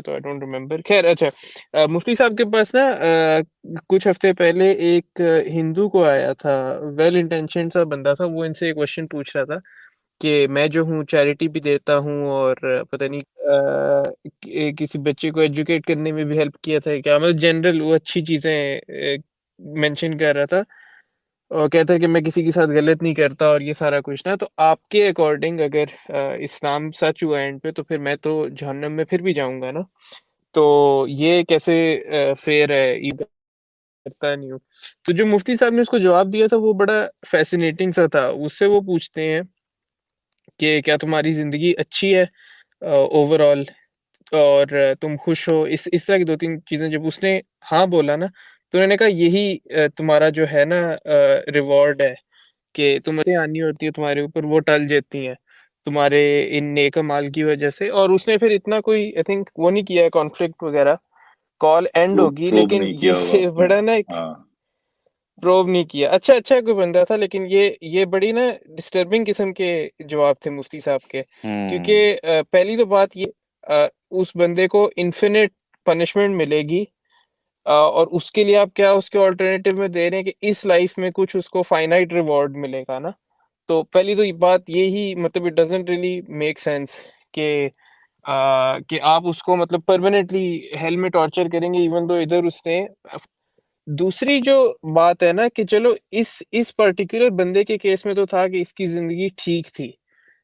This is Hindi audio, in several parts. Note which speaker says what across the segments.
Speaker 1: तो आई डोंट रिमेंबर। ख़ैर अच्छा मुफ्ती साहब के पास ना कुछ हफ़्ते पहले एक हिंदू को आया था, वेल इंटेंशन्ड सा बंदा था, वो इनसे एक क्वेश्चन पूछ रहा था कि मैं जो हूँ चैरिटी भी देता हूँ और पता नहीं किसी बच्चे को एजुकेट करने में भी हेल्प किया था क्या, मतलब जनरल वो अच्छी चीज़ें मेंशन कर रहा था और कहता है कि मैं किसी के साथ गलत नहीं करता और ये सारा कुछ ना, तो आपके अकॉर्डिंग अगर इस्लाम सच हुआ एंड पे तो फिर मैं तो जहन्नम में फिर भी जाऊँगा ना? तो ये कैसे फेयर है? ये करता नहीं हूँ। तो जो मुफ्ती साहब ने उसको जवाब दिया था वो बड़ा फ़ैसिनेटिंग सा था। उससे वो पूछते हैं कि क्या तुम्हारी ज़िंदगी अच्छी है ओवरऑल और तुम खुश हो? इस तरह की 2-3 चीज़ें जब उसने हाँ बोला ना, तो उन्होंने कहा यही तुम्हारा जो है ना रिवॉर्ड है कि तुम्हें आनी होती है तुम्हारे ऊपर वो टल जाती हैं, तुम्हारे इन नेक अमाल की वज़ह से और उसने फिर इतना कोई आई थिंक वो नहीं किया है कॉन्फ्लिक्ट वग़ैरह, कॉल एंड होगी
Speaker 2: प्रोब
Speaker 1: लेकिन
Speaker 2: नहीं
Speaker 1: ये
Speaker 2: किया होगा उसने।
Speaker 1: बड़ा ना एक
Speaker 2: हाँ।
Speaker 1: प्रोब नहीं किया। अच्छा कोई बंदा था लेकिन ये बड़ी ना डिस्टर्बिंग किस्म के जवाब थे मुफ्ती साहब के। क्योंकि
Speaker 2: हुँ।
Speaker 1: पहली तो बात ये उस बंदे को इन्फिनिट पनिशमेंट मिलेगी और उसके लिए आप क्या उसके अल्टरनेटिव में दे रहे हैं कि इस लाइफ में कुछ उसको फाइनाइट रिवॉर्ड मिलेगा ना। तो पहली तो ये बात ये ही मतलब it doesn't really make sense कि कि आप उसको मतलब परमानेंटली हेल में टॉर्चर करेंगे इवन दो इधर उसने दूसरी जो बात है ना कि चलो इस पर्टिकुलर बंदे के केस में तो था कि इसकी ज़िंदगी ठीक थी।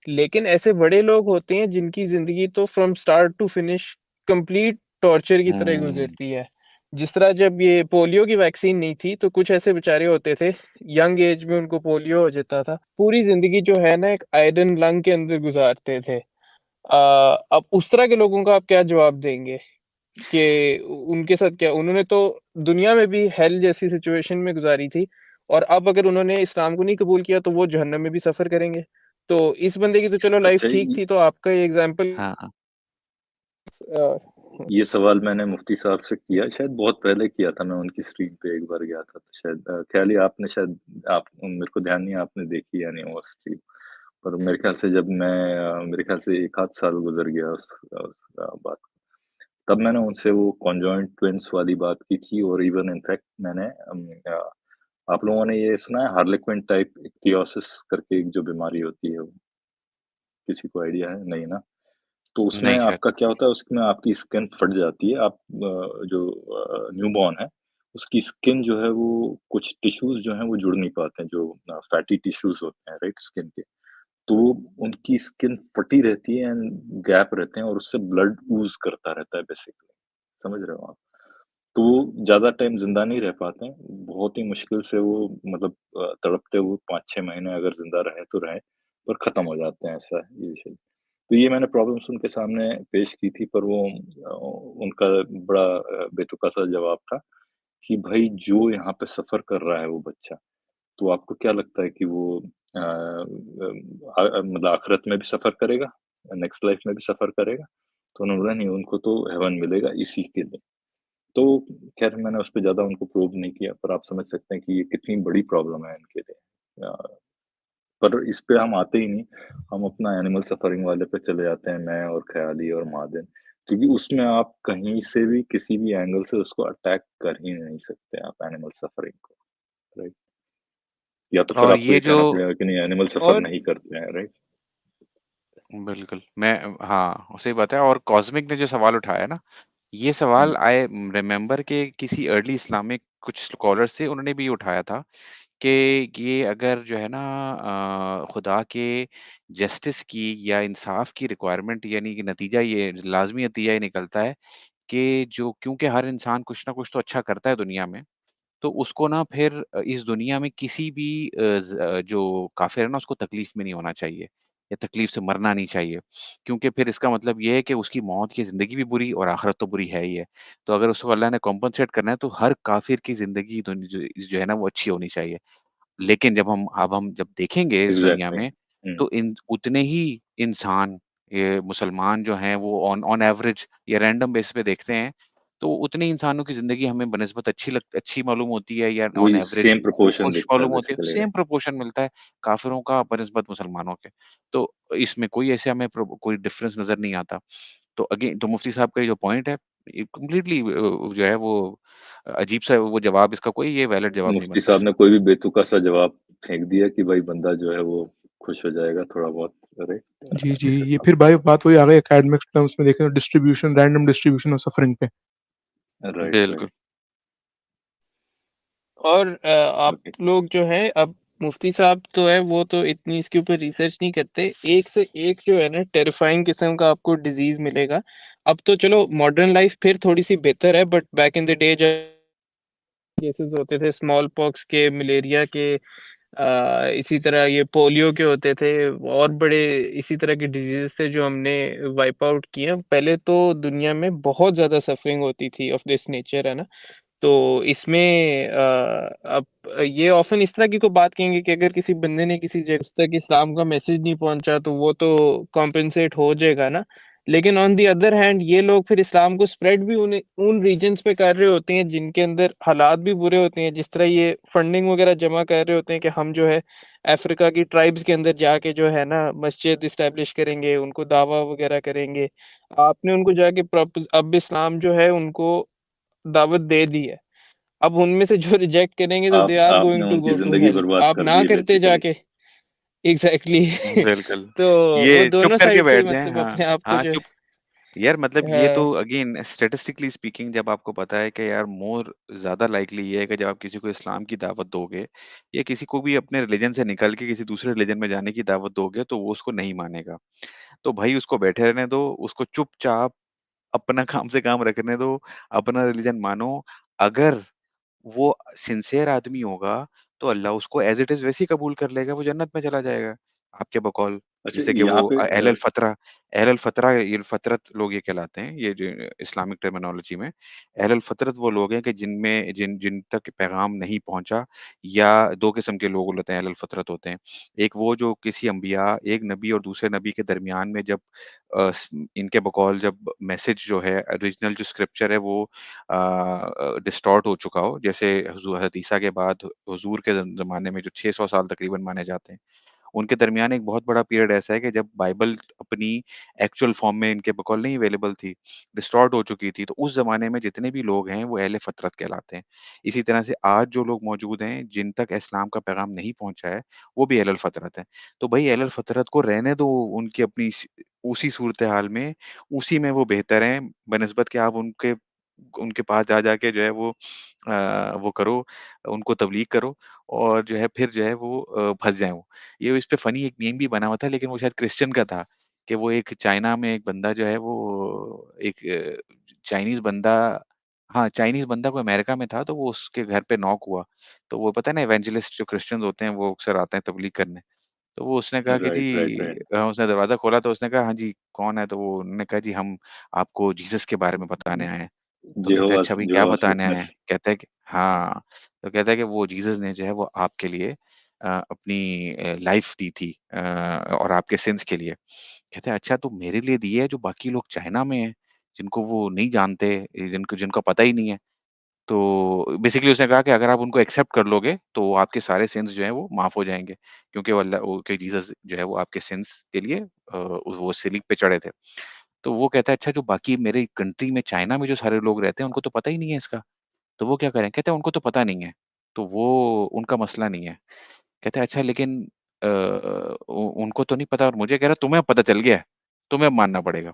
Speaker 1: लेकिन ऐसे बड़े लोग होते हैं जिनकी ज़िंदगी तो from start to finish complete torture की तरह
Speaker 2: हुँ।
Speaker 1: गुज़रती है। जिस तरह जब ये पोलियो की वैक्सीन नहीं थी तो कुछ ऐसे बेचारे होते थे, यंग एज में उनको पोलियो हो जाता था। पूरी ज़िंदगी जो है ना एक आयरन लंग के अंदर गुज़ारते थे। अब उस तरह के लोगों का आप क्या जवाब देंगे? कि उनके साथ क्या उन्होंने तो दुनिया में भी हेल जैसी सिचुएशन में गुज़ारी थी और अब अगर उन्होंने इस्लाम को नहीं कबूल किया तो वो जहन्नम में भी सफ़र करेंगे। तो इस बंदे की तो चलो लाइफ़
Speaker 2: अच्छा
Speaker 1: ठीक
Speaker 2: ये
Speaker 1: थी तो आपका ये एग्ज़ाम्पल
Speaker 3: हाँ, हाँ।
Speaker 2: ये सवाल मैंने मुफ्ती साहब से किया, शायद बहुत पहले किया था, मैं उनकी स्ट्रीम पे एक बार गया था, तो शायद ख़्याल ही आपने शायद आप मेरे को ध्यान नहीं है आपने देखी या नहीं वो स्ट्रीम। पर मेरे ख़्याल से जब मैं मेरे ख़्याल से 1 आध साल गुज़र गया उस बात को। तब मैंने उनसे वो कॉन्जॉइंट ट्विन्स वाली बात की थी और इवन इनफैक्ट मैंने आप लोगों ने ये सुना है हार्लेक्विन टाइप इक्तियोसिस करके एक जो बीमारी होती है, वो किसी को आइडिया है? नहीं ना? तो उसमें
Speaker 3: नहीं शायद।
Speaker 2: आपका क्या होता है, उसमें आपकी स्किन फट जाती है, आप जो न्यूबॉर्न है, उसकी स्किन जो है वो कुछ टिश्यूज़ जो हैं वो जुड़ नहीं पाते हैं, जो फैटी टिश्यूज़ होते हैं, राइट, स्किन के। तो उनकी स्किन फटी रहती है एंड गैप रहते हैं और उससे ब्लड ooze करता रहता है बेसिकली, समझ रहे हो आप? तो वो ज़्यादा टाइम ज़िंदा नहीं रह पाते हैं, बहुत ही मुश्किल से वो मतलब तड़पते हुए 5-6 महीने अगर ज़िंदा रहे तो रहे, पर ख़त्म हो जाते हैं, ऐसा है यूजुअली। तो ये मैंने प्रॉब्लम्स उनके सामने पेश की थी पर वो उनका बड़ा बेतुका-सा जवाब था कि भई जो यहाँ पे सफ़र कर रहा है वो बच्चा, तो आपको क्या लगता है कि वो मतलब आखिरत में भी सफ़र करेगा? नेक्स्ट लाइफ़ में भी सफ़र करेगा? तो उन्होंने बोला नहीं उनको तो हेवन मिलेगा इसी के लिए। तो ख़ैर मैंने उस पे ज़्यादा उनको प्रोब नहीं किया, पर आप समझ सकते हैं कि ये कितनी बड़ी प्रॉब्लम है इनके लिए। पर इस पे हम आते ही नहीं, हम अपना एनिमल सफ़रिंग वाले पे चले जाते हैं, मैं और ख़याली और मादिन, क्योंकि उसमें आप कहीं से भी, किसी भी एंगल से उसको अटैक कर ही नहीं सकते आप एनिमल सफ़रिंग को, राइट? या तो फिर
Speaker 3: और
Speaker 2: आपको
Speaker 3: ये
Speaker 2: ये
Speaker 3: जो
Speaker 2: कहना पड़ेगा कि नहीं एनिमल सफ़र
Speaker 1: और
Speaker 2: नहीं करते हैं, राइट?
Speaker 3: बिल्कुल, मैं हाँ, सही बात है और कॉस्मिक ने जो सवाल उठाया ना, ये
Speaker 2: हुँ,
Speaker 3: सवाल आई रिमेंबर के किसी अर्ली इस्लामिक कुछ स्कॉलर्स थे, उन्होंने भी उठाया था कि ये अगर जो है ना खुदा के जस्टिस की या इंसाफ की रिक्वायरमेंट यानी कि नतीजा ये लाज़मी नतीजा ये निकलता है कि जो क्योंकि हर इंसान कुछ ना कुछ तो अच्छा करता है दुनिया में, तो उसको ना फिर इस दुनिया में किसी भी जो काफ़िर है ना उसको तकलीफ़ में नहीं होना चाहिए या तकलीफ़ से मरना नहीं चाहिए। क्योंकि फिर इसका मतलब ये है कि उसकी मौत की ज़िंदगी भी बुरी और आख़िरत तो बुरी है ही है। तो अगर उसको अल्लाह ने कॉम्पेंसेट करना है तो हर काफ़िर की ज़िंदगी जो है ना वो अच्छी होनी चाहिए। लेकिन अब हम जब देखेंगे इस दुनिया
Speaker 2: एग्ज़ैक्टली।
Speaker 3: में,
Speaker 2: हुँ,
Speaker 3: तो इन उतने ही इंसान ये मुसलमान जो हैं वो ऑन ऑन एवरेज या रैंडम बेसिस पे देखते हैं, तो उतने ही इंसानों की ज़िंदगी हमें बनिस्बत अच्छी मालूम होती है या ऑन
Speaker 2: वही
Speaker 3: एवरेज
Speaker 2: सेम प्रोपोर्शन
Speaker 3: खुश
Speaker 2: दिखता है
Speaker 3: मालूम होती है,
Speaker 2: बेसिकली,
Speaker 3: सेम
Speaker 2: राइट?
Speaker 3: प्रोपोर्शन मिलता है काफ़िरों का बनिस्बत मुसलमानों के। तो इसमें कोई ऐसे हमें कोई डिफरेंस नज़र नहीं आता। तो अगेन तो मुफ्ती साहब का ये जो पॉइंट है, ये कंप्लीटली जो है वो अजीब-सा वो जवाब, इसका कोई ये वैलिड जवाब नहीं
Speaker 2: मुफ्ती
Speaker 3: बनता
Speaker 2: साहब ने
Speaker 3: इसका।
Speaker 2: कोई भी बेतुका-सा जवाब फेंक दिया कि भाई बंदा जो है वो खुश हो जाएगा थोड़ा बहुत, राइट?
Speaker 4: जी, जी।
Speaker 2: इस
Speaker 4: ये
Speaker 2: हिसाब
Speaker 4: फिर
Speaker 2: से।
Speaker 4: भाई बात वही आ गई एकेडमिक टर्म्स में देखें तो distribution random distribution of suffering पे।
Speaker 2: राइट,
Speaker 3: बिल्कुल।
Speaker 2: राइट।
Speaker 1: और आप
Speaker 2: ओके।
Speaker 1: लोग जो है अब मुफ्ती साहब तो है वो तो इतनी इसके ऊपर रिसर्च नहीं करते। एक से एक जो है ना टेरिफाइंग किस्म का आपको डिज़ीज़ मिलेगा। अब तो चलो मॉडर्न लाइफ़ फिर थोड़ी-सी बेहतर है but back in the day जब केसेज़ होते थे स्मॉल पॉक्स के, मलेरिया के इसी तरह ये पोलियो के होते थे और बड़े इसी तरह के डिज़ीज़ेज़ थे जो हमने वाइप आउट किए हैं। पहले तो दुनिया में बहुत ज़्यादा सफ़रिंग होती थी ऑफ दिस नेचर है ना? तो इसमें अब ये ऑफ़न इस तरह की कोई बात कहेंगे कि अगर किसी बंदे ने किसी जगह तक इस्लाम का मैसेज नहीं पहुँचा तो वो तो कॉम्पेंसेट हो जाएगा ना। लेकिन ऑन द अदर हैंड ये लोग फिर इस्लाम को स्प्रेड भी उन रीजन्स पे कर रहे होते हैं जिनके अंदर हालात भी बुरे होते हैं। जिस तरह ये फंडिंग वगैरह जमा कर रहे होते हैं कि हम जो है अफ्रीका की ट्राइब्स के अंदर जाके जो है ना मस्जिद इस्टेब्लिश करेंगे, उनको दावा वगैरह करेंगे। आपने उनको जाके अब इस्लाम जो है उनको दावत दे दी है। अब उनमें से जो रिजेक्ट करेंगे तो दे आर
Speaker 2: आपने
Speaker 1: गोइंग टू
Speaker 2: उनकी
Speaker 1: गो टू
Speaker 2: ज़िंदगी
Speaker 1: हेल।
Speaker 2: बर्बाद
Speaker 1: आप
Speaker 2: कर
Speaker 1: ना
Speaker 2: दी है
Speaker 1: करते
Speaker 2: बेसिकली।
Speaker 1: जाके एग्ज़ैक्टली
Speaker 3: बिल्कुल।
Speaker 1: तो वो
Speaker 3: ये चुप
Speaker 1: दोनों
Speaker 3: करके
Speaker 1: साइड से
Speaker 3: बैठ जाएँ,
Speaker 1: मतलब
Speaker 3: हाँ,
Speaker 1: अपने आप को
Speaker 3: हाँ,
Speaker 1: जो है
Speaker 3: चुप यार मतलब ये तो
Speaker 1: हाँ,
Speaker 3: अगेन स्टैटिस्टिकली स्पीकिंग जब आपको पता है कि यार मोर ज़्यादा लाइकली ये है कि जब आप किसी को इस्लाम की दावत दोगे या किसी को भी अपने रिलीजन से निकल के किसी दूसरे रिलीजन में जाने की दावत दोगे तो वो उसको नहीं मानेगा। तो भाई उसको बैठे रहने दो, उसको चुपचाप अपना काम से काम रखने दो, अपना रिलीजन मानो। अगर वो सिंसियर आदमी होगा, तो अल्लाह उसको एज़ इट इज़ वैसे ही कबूल कर लेगा, वो जन्नत में चला जाएगा, आपके बकौल।
Speaker 2: अच्छा,
Speaker 3: जैसे कि
Speaker 2: यहाँ
Speaker 3: वो
Speaker 2: पे
Speaker 3: अहलुल फ़तरा ये फ़तरत लोग ये कहलाते हैं, ये जो इस्लामिक टर्मिनोलॉजी में। अहलुल फ़तरत वो लोग हैं कि जिनमें जिन जिन तक पैगाम नहीं पहुँचा या 2 किस्म के लोग होते हैं, अहलुल फ़तरत होते हैं। एक वो जो किसी अंबिया, एक नबी और दूसरे नबी के दरमियान में जब इनके बकौल जब मैसेज जो है ओरिजिनल जो स्क्रिप्चर है वो डिस्टॉर्ट हो चुका हो, जैसे हज़रत ईसा के बाद हुज़ूर के ज़माने में जो 600 साल तकरीबन माने जाते हैं। उनके दरमियान एक बहुत बड़ा पीरियड ऐसा है कि जब बाइबल अपनी एक्चुअल फॉर्म में इनके बकौल नहीं अवेलेबल थी, डिस्टॉर्ट हो चुकी थी, तो उस ज़माने में जितने भी लोग हैं, वो अहले फ़तरत कहलाते हैं। इसी तरह से आज जो लोग मौजूद हैं, जिन तक इस्लाम का पैगाम नहीं पहुँचा है, वो भी अहलुल फ़तरत हैं। तो भई अहलुल फ़तरत को रहने दो उनकी अपनी उसी सूरत-ए-हाल में, उसी में वो बेहतर हैं, बनिस्बत कि आप उनके उनके पास जा-जा के जो है वो करो, उनको तबलीग करो और जो है फिर जो है वो फँस जाएँ वो। ये इस पे फ़नी एक मीम भी बना हुआ था लेकिन वो शायद क्रिश्चियन का था, कि वो एक चाइना में एक बंदा जो है वो एक चाइनीज़ बंदा हाँ, चाइनीज़ बंदा कोई अमेरिका में था तो वो उसके घर पे नॉक हुआ। तो वो पता है ना इवेंजलिस्ट जो क्रिश्चियंस होते हैं वो अक्सर आते हैं तबलीग करने। तो वो उसने कहा कि जी
Speaker 2: राइट, राइट, राइट।
Speaker 3: उसने दरवाज़ा खोला तो उसने कहा, "हाँ जी, कौन है?" तो वो उन्होंने कहा, "जी हम आपको जीसस के बारे में बताने आए हैं।" तो कहते हैं, "अच्छा भई क्या
Speaker 2: जेहोवाज़
Speaker 3: बताने आए हैं?"
Speaker 2: विटनेस।
Speaker 3: कहता है कि हाँ, तो कहता है कि वो जीसस ने जो है वो आपके लिए अपनी लाइफ़ दी थी और आपके सिन्स के लिए। कहते हैं, "अच्छा तो मेरे लिए दी है जो बाकी लोग चाइना में हैं, जिनको वो नहीं जानते, जिनको जिनका पता ही नहीं है।" तो बेसिकली उसने कहा कि अगर आप उनको एक्सेप्ट कर लोगे, तो आपके सारे सिन्स जो हैं वो माफ़ हो जाएँगे, क्योंकि वो कि जीसस जो है वो आपके सिन्स के लिए वो सिलिंग पे चढ़े थे। तो वो कहता है अच्छा जो बाकी मेरे कंट्री में चाइना में जो सारे लोग रहते हैं, उनको तो पता ही नहीं है इसका, तो वो क्या करें? कहते हैं उनको तो पता नहीं है, तो वो उनका मसला नहीं है। कहते हैं अच्छा लेकिन उनको तो नहीं पता और मुझे कह रहा तुम्हें अब पता चल गया है, तुम्हें अब मानना पड़ेगा।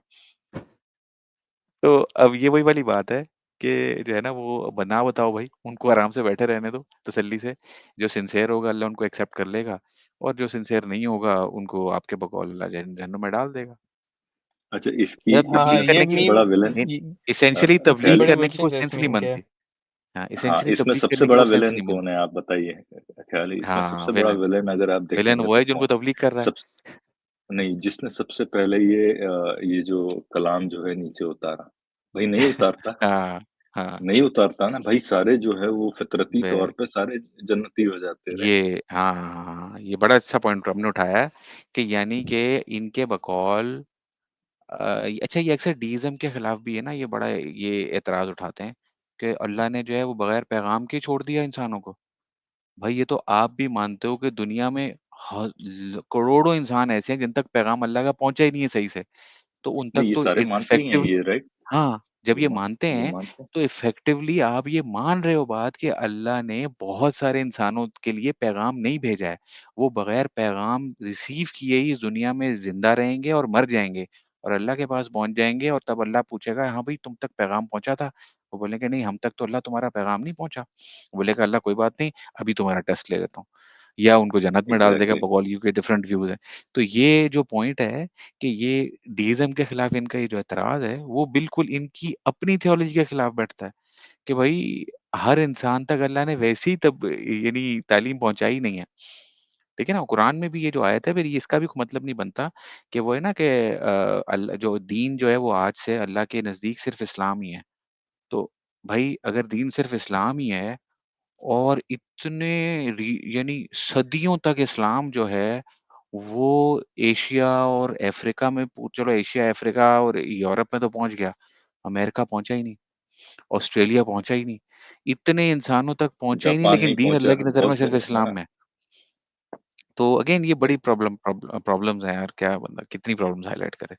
Speaker 3: तो अब ये वही वाली बात है कि जो है ना वो ना बताओ भाई, उनको आराम से बैठे रहने दो तसल्ली से। जो सिंसियर होगा अल्लाह उनको एक्सेप्ट कर लेगा और जो सिंसियर नहीं होगा उनको आपके बकौल अल्लाह जहन्नम में डाल देगा।
Speaker 2: अच्छा, इसकी
Speaker 3: यार
Speaker 2: इसमें
Speaker 1: हाँ,
Speaker 3: तबलीग
Speaker 1: ये
Speaker 3: करने की
Speaker 1: मीम
Speaker 2: सबसे बड़ा विलेन
Speaker 3: नहीं,
Speaker 1: ये
Speaker 3: एसेंशियली
Speaker 1: इसके
Speaker 3: तबलीग
Speaker 2: ख़ैर,
Speaker 1: बड़े
Speaker 3: करने की
Speaker 1: अच्छे
Speaker 3: कोई
Speaker 1: हैं
Speaker 3: सेंस
Speaker 1: इस
Speaker 3: नहीं
Speaker 1: मीम के।
Speaker 3: बनती। हाँ,
Speaker 2: हाँ,
Speaker 3: एसेंशियली
Speaker 2: इसमें
Speaker 3: तबलीग
Speaker 2: सबसे
Speaker 3: करने की
Speaker 2: बड़ा
Speaker 3: कोई सेंस
Speaker 2: विलेन
Speaker 3: नहीं
Speaker 2: कौन
Speaker 3: बनती।
Speaker 2: है आप बताइए? ख़्याल है इसमें
Speaker 3: हाँ,
Speaker 2: सबसे बड़ा
Speaker 3: विलेन
Speaker 2: विलेन अगर आप
Speaker 3: विलेन
Speaker 2: देखेंगे
Speaker 3: वो
Speaker 2: तो
Speaker 3: है जो
Speaker 2: कौन?
Speaker 3: उनको तबलीग कर रहा है।
Speaker 2: सब नहीं, जिसने सबसे पहले ये जो कलाम जो है नीचे उतारा, भई नहीं उतारता,
Speaker 3: हाँ, हाँ,
Speaker 2: नहीं उतारता ना भाई, सारे जो है वो फितरती तौर
Speaker 3: बिल
Speaker 2: पे सारे जन्नती हो जाते, राइट?
Speaker 3: ये हाँ, हाँ, हाँ, हाँ, ये बड़ा अच्छा पॉइंट आपने उठाया है कि यानी कि इनके बकौल अच्छा ये अक्सर डीइज़्म के खिलाफ भी है ना, ये बड़ा ये एतराज़ उठाते हैं कि अल्लाह ने जो है वो बगैर पैगाम के छोड़ दिया इंसानों को। भाई ये तो आप भी मानते हो कि दुनिया में करोड़ों इंसान ऐसे हैं जिन तक पैगाम अल्लाह का पहुँचा ही नहीं है सही से। तो उन तक
Speaker 2: नहीं, ये
Speaker 3: तो
Speaker 2: सारे मानते ही हैं
Speaker 3: इफ़ेक्टिव
Speaker 2: ये, राइट?
Speaker 3: हाँ, जब ये मानते
Speaker 2: ये
Speaker 3: हैं,
Speaker 2: मानते हैं।
Speaker 3: तो इफ़ेक्टिवली आप ये मान रहे हो बात कि अल्लाह ने बहुत सारे इंसानों के लिए पैगाम नहीं भेजा है। वो बगैर पैगाम रिसीव किए ही इस दुनिया में ज़िंदा रहेंगे और मर जाएँगे और अल्लाह के पास पहुँच जाएँगे और तब अल्लाह पूछेगा, "हाँ, भई तुम तक पैगाम पहुँचा था?" वो बोलेंगे, "नहीं, हम तक तो अल्लाह तुम्हारा पैगाम नहीं पहुँचा।" वो बोलेगा, "अल्लाह कोई बात नहीं, अभी तुम्हारा टेस्ट ले लेता हूँ।" या उनको जन्नत में डाल देगा
Speaker 2: एग्ज़ैक्टली।
Speaker 3: बकौल क्योंकि डिफरेंट व्यूज़ हैं। तो ये जो पॉइंट है कि ये डीइज़्म के खिलाफ इनका ये जो एतराज़ है, वो बिल्कुल इनकी अपनी थियोलॉजी के खिलाफ बैठता है कि भई हर इंसान तक अल्लाह ने वैसी तब यानी तालीम पहुँचाई नहीं है। ठीक है ना? कुरान में भी ये जो आयत है फिर ये इसका भी कोई मतलब नहीं बनता कि वो है ना कि जो दीन जो है वो आज से अल्लाह के नज़दीक सिर्फ़ इस्लाम ही है। तो भई अगर दीन सिर्फ़ इस्लाम ही है और इतने यानी सदियों तक इस्लाम जो है, वो एशिया और अफ्रीका में चलो एशिया, अफ्रीका और यूरोप में तो पहुँच गया, अमेरिका पहुँचा ही नहीं, ऑस्ट्रेलिया पहुँचा ही नहीं। इतने इंसानों तक पहुँचा ही नहीं
Speaker 2: जापान
Speaker 3: लेकिन
Speaker 2: नहीं
Speaker 3: दीन
Speaker 2: पहुँचा,
Speaker 3: अल्लाह की नज़र में
Speaker 2: बहुत
Speaker 3: सिर्फ़
Speaker 2: जगह, है ना?
Speaker 3: इस्लाम है। तो अगेन ये बड़ी प्रॉब्लम्स हैं यार, क्या बंदा कितनी प्रॉब्लम्स हाइलाइट करे।